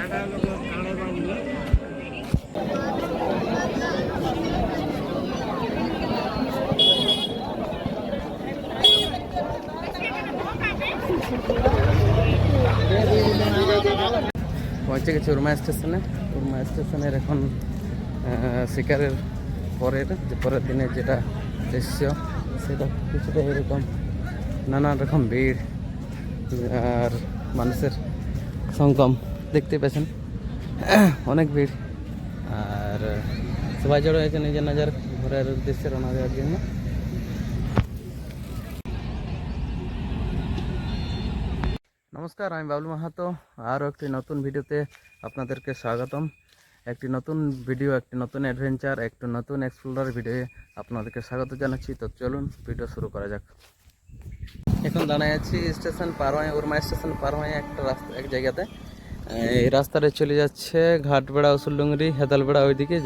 পৌঁছে গেছি উরমা স্টেশনে। উরমা স্টেশনের এখন শিকারের পরের দিনে যেটা দৃশ্য সেটা কিছুটা এরকম, নানান রকম ভিড় আর মানুষের সঙ্গম দেখতে পেয়েছেন, অনেক ভিড়। আর সবাই জড়ো হয়েছে নিজের নিজের ঘরের উদ্দেশ্যে রওনা দেওয়ার জন্য। নমস্কার, আমি বাবলু মাহাতো। আরও একটি নতুন ভিডিওতে আপনাদেরকে স্বাগতম। একটি নতুন ভিডিও, একটি নতুন অ্যাডভেঞ্চার, একটি নতুন এক্সপ্লোরার ভিডিওয়ে আপনাদেরকে স্বাগত জানাচ্ছি। তো চলুন ভিডিও শুরু করা যাক। এখন দাঁড়ায় আছি স্টেশন পার হয়ে, উরমা স্টেশন পার হয়ে একটা রাস্তা, এক জায়গাতে এই রাস্তাটা চলে যাচ্ছে ঘাটবেড়া, উসুলডুঙ্গরি, হেদালবেড়া ওইদিকে,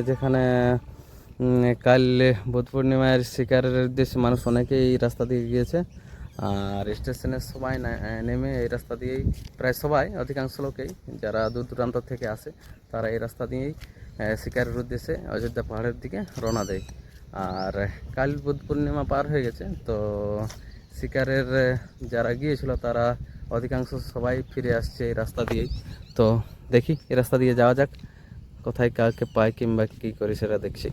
যেখানে কাল বুধ পূর্ণিমার শিকারের উদ্দেশ্যে মানুষ অনেকেই এই রাস্তা দিয়ে গিয়েছে। আর স্টেশনের সবাই নেমে এই রাস্তা দিয়েই, প্রায় সবাই, অধিকাংশ লোকেই যারা দূর দূরান্ত থেকে আসে তারা এই রাস্তা দিয়েই শিকারের উদ্দেশ্যে অযোধ্যা পাহাড়ের দিকে রওনা দেয়। আর কাল বুধ পূর্ণিমা পার হয়ে গেছে, তো শিকারের যারা গিয়েছিল তারা অধিকাংশ সবাই ফিরে আসছে এই রাস্তা দিয়েই। তো দেখি এই রাস্তা দিয়ে যাওয়া যাক, কোথায় কাকে পাই কিংবা কী করি সেটা দেখছি।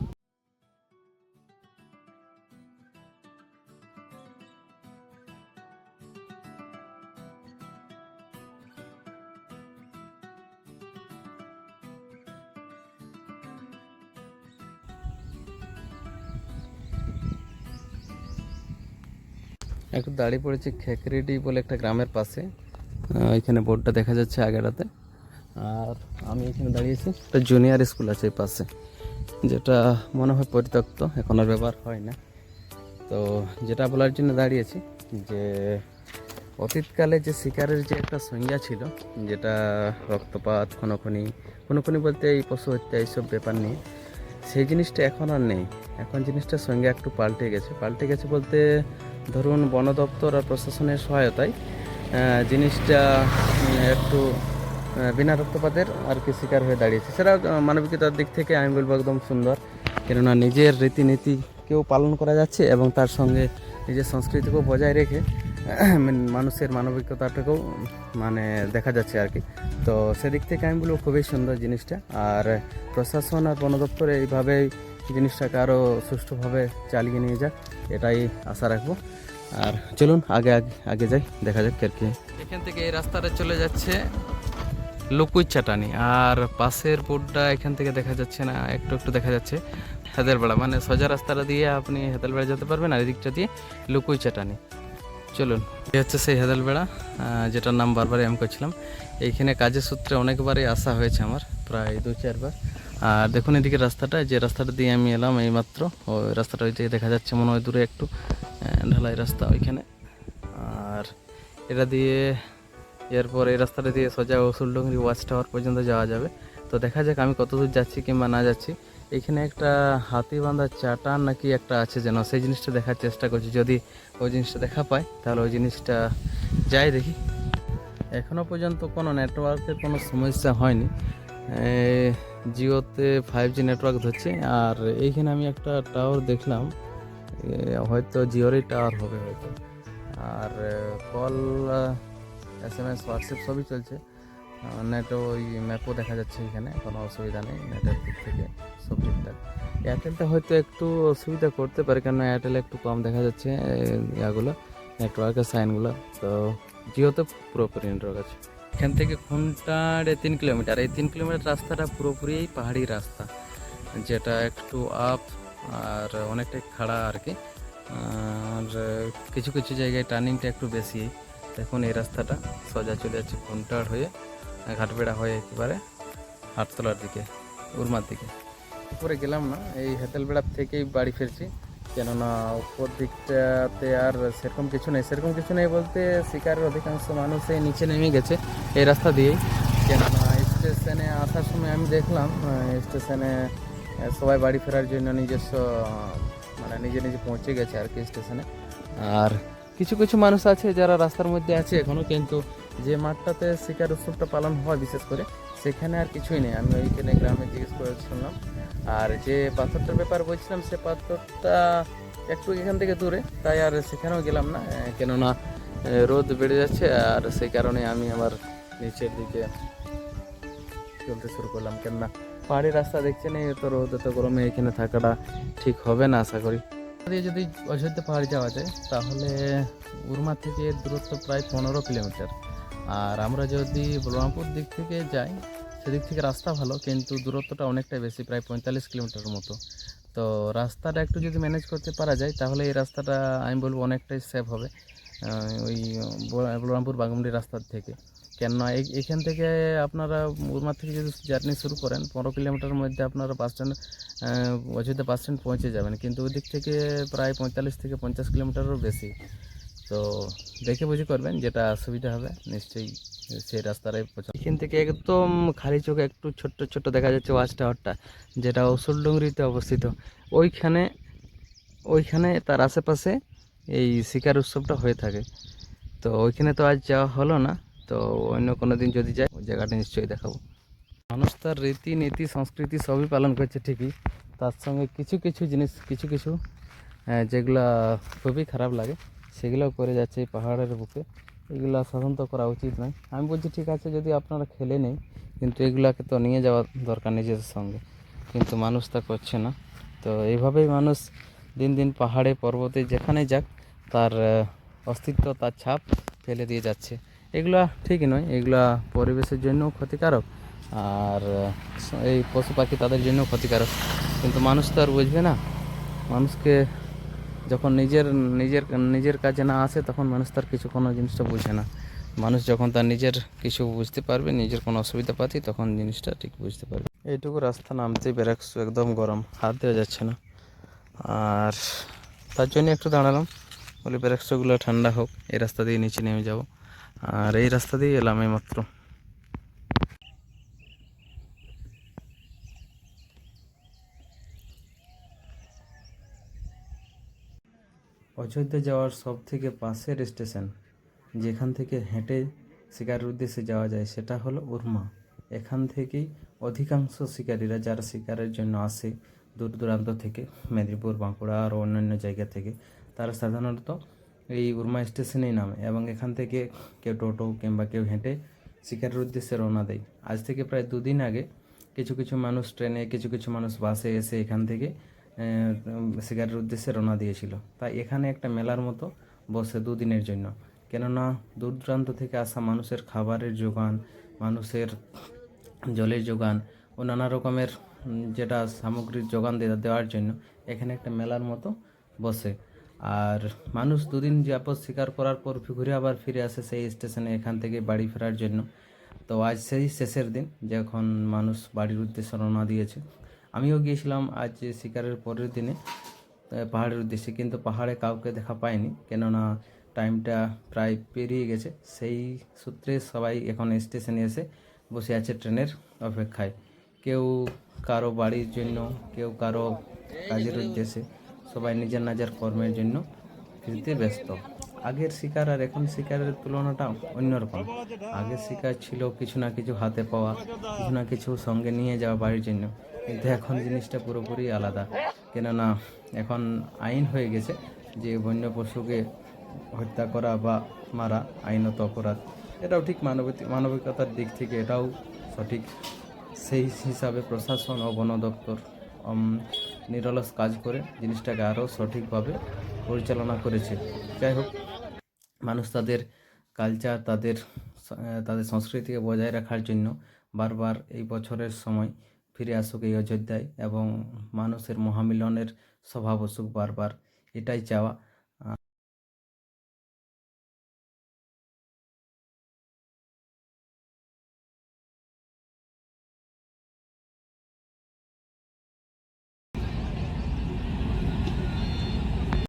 একটু দাঁড়িয়ে পড়েছি খেকরিডি বলে একটা গ্রামের পাশে, এখানে বোর্ডটা দেখা যাচ্ছে আগেটাতে। আর আমি এখানে দাঁড়িয়েছি, একটা জুনিয়র স্কুল আছে এই পাশে, যেটা মনে হয় পরিত্যক্ত, এখন আর ব্যবহার হয় না। তো যেটা বলার জন্য দাঁড়িয়েছি যে অতীতকালে যে শিকারের যে একটা সংজ্ঞা ছিল, যেটা রক্তপাত, খুনোখুনি বলতে এই পশু হত্যা, এইসব ব্যাপার নিয়ে, সেই জিনিসটা এখন আর নেই। এখন জিনিসটার সঙ্গে একটু পাল্টে গেছে বলতে ধরুন বন দপ্তর আর প্রশাসনের সহায়তায় জিনিসটা একটু বিনা রক্তপাতের আর কি শিকার হয়ে দাঁড়িয়েছে। সেটা মানবিকতার দিক থেকে আমি বলবো একদম সুন্দর, কেননা নিজের রীতিনীতিকেও পালন করা যাচ্ছে এবং তার সঙ্গে নিজের সংস্কৃতিকেও বজায় রেখে মানুষের মানবিকতাটাকেও দেখা যাচ্ছে আর কি। তো সেদিক থেকে আমি বলবো খুবই সুন্দর জিনিসটা। আর প্রশাসন আর বন দপ্তর এইভাবেই জিনিসটাকে আরও সুষ্ঠুভাবে চালিয়ে নিয়ে যাক, এটাই আশা রাখবো। আর চলুন আগে যাই, দেখা যাক আর কি। এখান থেকে এই রাস্তাটা চলে যাচ্ছে লুকুইচাটানি, আর পাশের বোর্ডটা এখান থেকে দেখা যাচ্ছে না, একটু দেখা যাচ্ছে হেদালবেড়া, মানে সোজা রাস্তাটা দিয়ে আপনি হেদালবেড়া যেতে পারবেন, আর এদিকটা দিয়ে লুকুইচাটানি। চলুন, এই হচ্ছে সেই হেদালবেড়া, যেটার নাম বারবারই আমি করছিলাম। এইখানে কাজের সূত্রে অনেকবারই আসা হয়েছে আমার, প্রায় 2-4 বার। আর দেখুন এদিকে রাস্তাটা, যে রাস্তাটা দিয়ে আমি এলাম এইমাত্র, ওই রাস্তাটা ওই দিকে দেখা যাচ্ছে মনে হয় দূরে একটু ঢালাই রাস্তা ওইখানে। আর এটা দিয়ে এরপর এই রাস্তাটা দিয়ে সোজা উসুলডুঙ্গরি ওয়াচ টাওয়ার পর্যন্ত যাওয়া যাবে। তো দেখা যাক আমি কতদূর যাচ্ছি কিংবা না যাচ্ছি। এখানে একটা হাতি বাঁধা চাটান নাকি একটা আছে যেন, সেই জিনিসটা দেখার চেষ্টা করছি। যদি ওই জিনিসটা দেখা পাই তাহলে ওই জিনিসটা যাই দেখি। এখনও পর্যন্ত কোনো নেটওয়ার্কের কোনো সমস্যা হয়নি, জিওতে 5G নেটওয়ার্ক ধরছে। আর এইখানে আমি একটা টাওয়ার দেখলাম, হয়তো জিওরই টাওয়ার হবে হয়তো। আর কল, SMS, হোয়াটসঅ্যাপ সবই চলছে, নেটও ওই ম্যাপও দেখা যাচ্ছে, এখানে কোনো অসুবিধা নেই, নেটের দিক থেকে সব ঠিকঠাক। এয়ারটেলটা হয়তো একটু অসুবিধা করতে পারে, কেন এয়ারটেলে একটু কম দেখা যাচ্ছে ইয়াগুলো, নেটওয়ার্কের সাইনগুলো। তো জিওতে পুরোপুরি নেটওয়ার্ক আছে। এখান থেকে খুনটাড়ে 3 কিলোমিটার, এই 3 কিলোমিটার রাস্তাটা পুরোপুরি পাহাড়ি রাস্তা, যেটা একটু আপ আর অনেকটাই খাড়া আর কি। আর কিছু কিছু জায়গায় টার্নিংটা একটু বেশি। দেখুন এই রাস্তাটা সোজা চলে যাচ্ছে খুনটাড় হয়ে, ঘাটবেড়া হয়ে একেবারে হাটতলার দিকে, উরমার দিকে। উপরে গেলাম না, এই হেতালবেড়ার থেকেই বাড়ি ফিরছি, কেননা উপর দিকটাতে আর সেরকম কিছু নেই বলতে শিকারের অধিকাংশ মানুষ এই নিচে নেমে গেছে এই রাস্তা দিয়েই। কেননা স্টেশনে আসার সময় আমি দেখলাম স্টেশনে সবাই বাড়ি ফেরার জন্য নিজস্ব নিজে পৌঁছে গেছে আর কি স্টেশনে। আর কিছু কিছু মানুষ আছে যারা রাস্তার মধ্যে আছে এখনও, কিন্তু যে মাঠটাতে শিকার উৎসবটা পালন হয় বিশেষ করে, সেখানে আর কিছুই নেই। আমি ওইখানে গ্রামে জিজ্ঞেস করে শুনলাম। আর যে পাথরটার ব্যাপার বলছিলাম, সে পাথরটা একটু এখান থেকে দূরে, তাই আর সেখানেও গেলাম না। কেননা রোদ বেড়ে যাচ্ছে, আর সেই কারণে আমি আবার নিচের দিকে চলতে শুরু করলাম। কেননা পাহাড়ি রাস্তা দেখছেন, এই তো রোদ এত গরমে এখানে থাকাটা ঠিক হবে না আশা করি। দিয়ে যদি অযোধ্যা পাহাড়ে যাওয়া যায়, তাহলে উরমা থেকে দূরত্ব প্রায় 15 কিলোমিটার। আর আমরা যদি বলরামপুর দিক থেকে যাই, সেদিক থেকে রাস্তা ভালো, কিন্তু দূরত্বটা অনেকটাই বেশি, প্রায় 45 কিলোমিটার মতো। তো রাস্তাটা একটু যদি ম্যানেজ করতে পারা যায়, তাহলে এই রাস্তাটা আমি বলবো অনেকটাই সেফ হবে ওই বলরামপুর বাঘমুন্ডি রাস্তার থেকে। কেননা এখান থেকে আপনারা উরমা থেকে যদি জার্নি শুরু করেন, 15 কিলোমিটারের মধ্যে আপনারা bus stand, Ayodhya bus stand পৌঁছে যাবেন। কিন্তু ওই দিক থেকে প্রায় 45 থেকে 50 কিলোমিটারও বেশি। তো দেখে বুঝে করবেন, যেটা সুবিধা হবে নিশ্চয়ই সেই রাস্তাটাই পছন্দ। এখান থেকে একদম খালি চোখে একটু ছোট্ট ছোট্ট দেখা যাচ্ছে ওয়াচ টাওয়ারটা, যেটা ওসলডুংরিতে অবস্থিত। ওইখানে ওইখানে তার আশেপাশে এই শিকার উৎসবটা হয়ে থাকে। তো ওইখানে তো আজ যাওয়া হলো না, তো অন্য কোনো দিন যদি যাই ওই জায়গাটা নিশ্চয়ই দেখাবো। মানুষ তার রীতিনীতি সংস্কৃতি সবই পালন করছে ঠিকই, তার সঙ্গে কিছু কিছু জিনিস, কিছু কিছু যেগুলা খুবই খারাপ লাগে, সেগুলোও করে যাচ্ছে এই পাহাড়ের বুকে। এগুলা সাধারণত করা উচিত নয়। আমি বলছি ঠিক আছে, যদি আপনারা খেলে নেই, কিন্তু এগুলাকে তো নিয়ে যাওয়া দরকার নিজেদের সঙ্গে, কিন্তু মানুষ তা করছে না। তো এইভাবেই মানুষ দিন দিন পাহাড়ে পর্বতে যেখানে যাক, তার অস্তিত্ব, তার ছাপ ফেলে দিয়ে যাচ্ছে। এগুলা ঠিক নয়, এগুলা পরিবেশের জন্যও ক্ষতিকারক, আর এই পশু পাখি তাদের জন্যও ক্ষতিকারক। কিন্তু মানুষ তো আর বুঝবে না। মানুষকে যখন নিজের নিজের নিজের কাজে না আসে, তখন মানুষ তার কিছু কোনো জিনিসটা বুঝে না। মানুষ যখন তার নিজের কিছু বুঝতে পারবে, নিজের কোনো অসুবিধা পাতি, তখন জিনিসটা ঠিক বুঝতে পারবে। এইটুকু রাস্তা নামতেই ব্রেক একদম গরম, হাত দেওয়া যাচ্ছে না। আর তার জন্য একটু দাঁড়ালাম, বলে ব্রেকগুলো ঠান্ডা হোক, এই রাস্তা দিয়ে নিচে নেমে যাব। আর এই রাস্তা দিয়ে এলাম এই মাত্র। অযোধ্যা যাওয়ার সব থেকে পাশের স্টেশন, যেখান থেকে হেঁটে শিকারের উদ্দেশ্যে যাওয়া যায়, সেটা হলো উরমা। এখান থেকেই অধিকাংশ শিকারীরা, যারা শিকারের জন্য আসে দূর দূরান্ত থেকে, মেদিনীপুর, বাঁকুড়া আর অন্যান্য জায়গা থেকে, তারা সাধারণত এই উরমা স্টেশনেই নামে, এবং এখান থেকে কেউ টোটো কিংবা কেউ হেঁটে শিকারের উদ্দেশ্যে রওনা দেয়। আজ থেকে প্রায় 2 দিন আগে কিছু কিছু মানুষ ট্রেনে, কিছু কিছু মানুষ বাসে এসে এখান থেকে শিকারের উদ্দেশ্যে রওনা দিয়েছিল। তাই এখানে একটা মেলার মতো বসে 2 দিনের জন্য। কেননা দূর দূরান্ত থেকে আসা মানুষের খাবারের যোগান, মানুষের জলের যোগান ও নানা রকমের যেটা সামগ্রীর যোগান দেওয়ার জন্য এখানে একটা মেলার মতো বসে। আর মানুষ 2 দিন যাবত শিকার করার পর ঘুরে আবার ফিরে আসে সেই স্টেশনে, এখান থেকে বাড়ি ফেরার জন্য। তো আজ সেই শেষের দিন, যখন মানুষ বাড়ির উদ্দেশ্যে রওনা দিয়েছে। আমিও গিয়েছিলাম আজ শিকারের পরের দিনে পাহাড়ের উদ্দেশ্যে, কিন্তু পাহাড়ে কাউকে দেখা পাইনি, কেননা টাইমটা প্রায় পেরিয়ে গেছে। সেই সূত্রে সবাই এখন স্টেশনে এসে বসে আছে ট্রেনের অপেক্ষায়। কেউ কারো বাড়ির জন্য, কেউ কারো কাজের উদ্দেশ্যে, সবাই নিজের নিজের কর্মের জন্য ফিরতে ব্যস্ত। আগের শিকার আর এখন শিকারের তুলনাটা অন্যরকম। আগের শিকার ছিল কিছু না কিছু হাতে পাওয়া, কিছু না কিছু সঙ্গে নিয়ে যাওয়া বাড়ির জন্য, কিন্তু এখন জিনিসটা পুরোপুরি আলাদা। কেননা এখন আইন হয়ে গেছে যে বন্য পশুকে হত্যা করা বা মারা আইনত অপরাধ। এটাও ঠিক মানবিকতার দিক থেকে এটাও সঠিক। সেই হিসাবে প্রশাসন ও বন দপ্তর নিরলস কাজ করে জিনিসটাকে আরও সঠিকভাবে পরিচালনা করেছে। যাই হোক, মানুষ তাদের কালচার, তাদের সংস্কৃতিকে বজায় রাখার জন্য বারবার এই বছরের সময় ফিরে আসুক এই অযোধ্যায়, এবং মানুষের মহামিলনের স্বভাব আসুক বারবার, এটাই চাওয়া।